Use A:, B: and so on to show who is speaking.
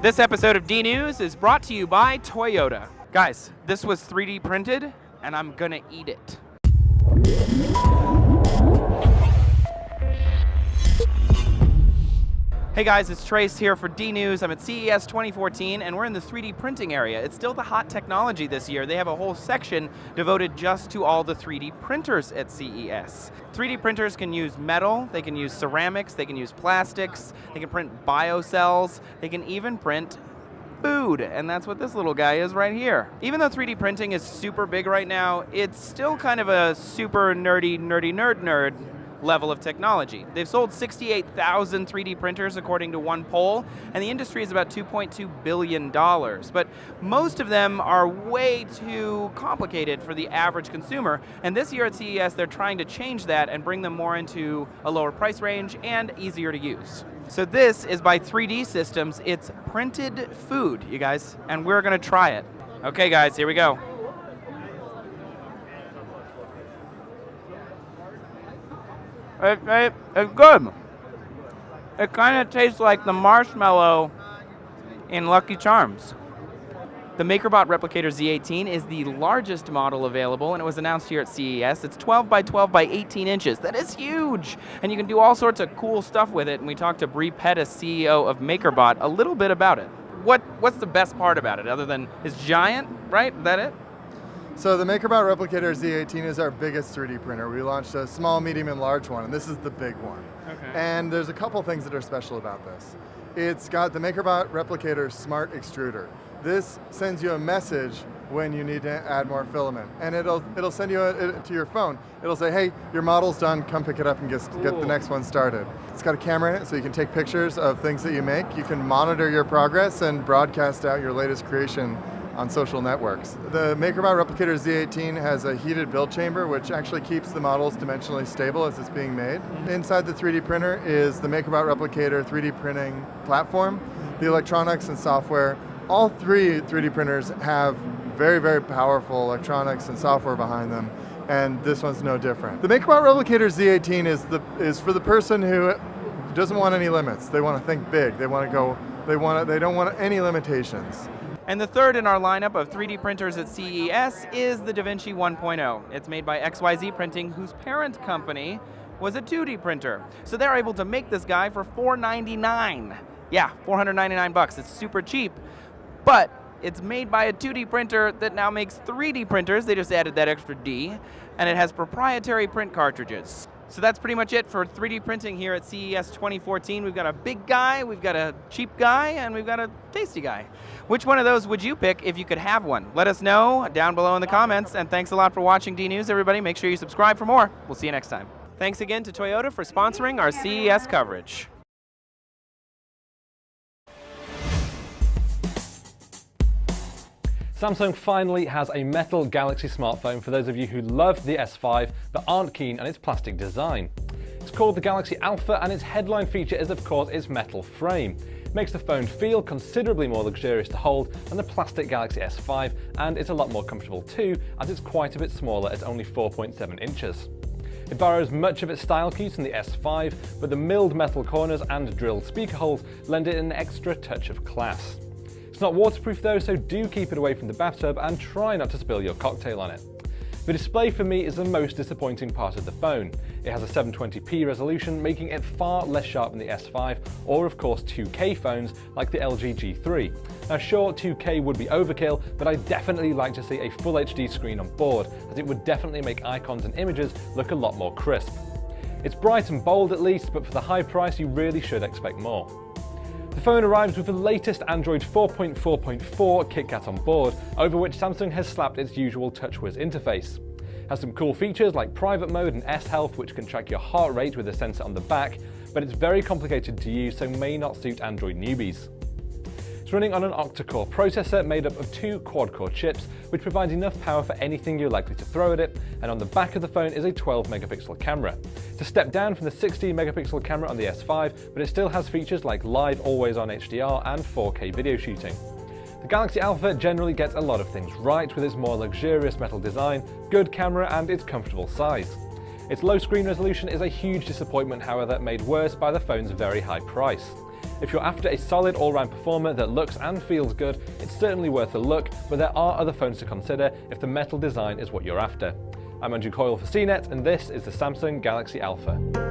A: This episode of D News is brought to you by Toyota. Guys, this was 3D printed, and I'm gonna eat it. Hey guys, it's Trace here for D News. I'm at CES 2014 and we're in the 3D printing area. It's still the hot technology this year. They have a whole section devoted just to all the 3D printers at CES. 3D printers can use metal, they can use ceramics, they can use plastics, they can print biocells, they can even print food, and that's what this little guy is right here. Even though 3D printing is super big right now, it's still kind of a super nerdy nerd level of technology. They've sold 68,000 3D printers according to one poll, and the industry is about $2.2 billion. But most of them are way too complicated for the average consumer, and this year at CES they're trying to change that and bring them more into a lower price range and easier to use. So this is by 3D Systems. It's printed food, you guys, and we're gonna try it. Okay guys, here we go. It's good. It kind of tastes like the marshmallow in Lucky Charms. The MakerBot Replicator Z18 is the largest model available, and it was announced here at CES. It's 12 by 12 by 18 inches. That is huge! And you can do all sorts of cool stuff with it, and we talked to Bree Pettis, CEO of MakerBot, a little bit about it. What's the best part about it, other than it's giant, right? Is that it?
B: So the MakerBot Replicator Z18 is our biggest 3D printer. We launched a small, medium, and large one, and this is the big one.
A: Okay.
B: And there's a couple things that are special about this. It's got the MakerBot Replicator Smart Extruder. This sends you a message when you need to add more filament, and it'll send you to your phone. It'll say, hey, your model's done, come pick it up and get the next one started. It's got a camera in it, so you can take pictures of things that you make. You can monitor your progress and broadcast out your latest creation on social networks. The MakerBot Replicator Z18 has a heated build chamber, which actually keeps the models dimensionally stable as it's being made. Inside the 3D printer is the MakerBot Replicator 3D printing platform, the electronics and software. All three 3D printers have very, very powerful electronics and software behind them, and this one's no different. The MakerBot Replicator Z18 is for the person who doesn't want any limits. They want to think big. They don't want any limitations.
A: And the third in our lineup of 3D printers at CES is the DaVinci 1.0. It's made by XYZ Printing, whose parent company was a 2D printer. So they're able to make this guy for $499. Yeah, $499. It's super cheap, but it's made by a 2D printer that now makes 3D printers. They just added that extra D, and it has proprietary print cartridges. So that's pretty much it for 3D printing here at CES 2014. We've got a big guy, we've got a cheap guy, and we've got a tasty guy. Which one of those would you pick if you could have one? Let us know down below in the comments, and thanks a lot for watching D News, everybody. Make sure you subscribe for more. We'll see you next time. Thanks again to Toyota for sponsoring our CES coverage.
C: Samsung finally has a metal Galaxy smartphone for those of you who love the S5 but aren't keen on its plastic design. It's called the Galaxy Alpha, and its headline feature is of course its metal frame. It makes the phone feel considerably more luxurious to hold than the plastic Galaxy S5, and it's a lot more comfortable too, as it's quite a bit smaller at only 4.7 inches. It borrows much of its style cues from the S5, but the milled metal corners and drilled speaker holes lend it an extra touch of class. It's not waterproof though, so do keep it away from the bathtub and try not to spill your cocktail on it. The display for me is the most disappointing part of the phone. It has a 720p resolution, making it far less sharp than the S5 or of course 2K phones like the LG G3. Now sure, 2K would be overkill, but I'd definitely like to see a full HD screen on board, as it would definitely make icons and images look a lot more crisp. It's bright and bold at least, but for the high price you really should expect more. The phone arrives with the latest Android 4.4.4 KitKat on board, over which Samsung has slapped its usual TouchWiz interface. It has some cool features like private mode and S-Health, which can track your heart rate with a sensor on the back, but it's very complicated to use, so may not suit Android newbies. It's running on an octa-core processor made up of 2 quad-core chips, which provides enough power for anything you're likely to throw at it, and on the back of the phone is a 12-megapixel camera. It's a step down from the 16-megapixel camera on the S5, but it still has features like live always-on HDR and 4K video shooting. The Galaxy Alpha generally gets a lot of things right with its more luxurious metal design, good camera, and its comfortable size. Its low screen resolution is a huge disappointment, however, made worse by the phone's very high price. If you're after a solid all-round performer that looks and feels good, it's certainly worth a look, but there are other phones to consider if the metal design is what you're after. I'm Andrew Coyle for CNET, and this is the Samsung Galaxy Alpha.